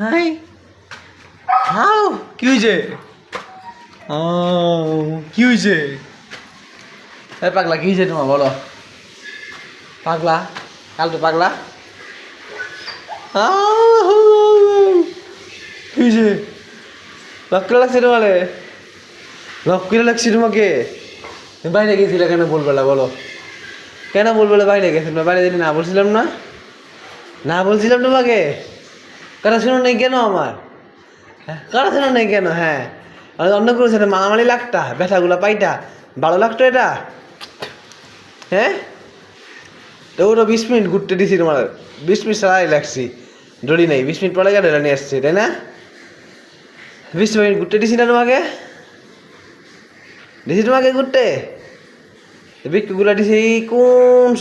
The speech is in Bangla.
হাই হাউ কি হয়েছে? ও কি হয়েছে? এই পাগলা কি হয়েছে তোমার বলো? পাগলা কাল তো পাগলা কি হয়েছে? লক করে লাগছে তোমারে? লক করে লাগছে তোমাকে? তুমি বাইরে গেছিলে কেন বলবে না বলো? কেন বলবে না বাইরে গেছিল? বাইরে যেতে না বলছিলাম না? না বলছিলাম তোমাকে? কথা শোনো নেই কেন আমার? হ্যাঁ কথা শোনো নেই কেন? হ্যাঁ অন্য কোনো ছেলে মারামারি লাগতা ব্যথাগুলো পাইটা ভালো লাগতো এটা? হ্যাঁ তো ওটা 20 মিনিট ঘুরতে দিছি তোমার, 20 মিনিট সারাই লাগছি, দড়ি নেই, 20 মিনিট পরে গেলে নিয়ে আসছি তাই না? 20 মিনিট ঘুরতে দিছি না তোমাকে? দিছি তোমাকে ঘুরতে? বিক্রিগুলা দিছি কোন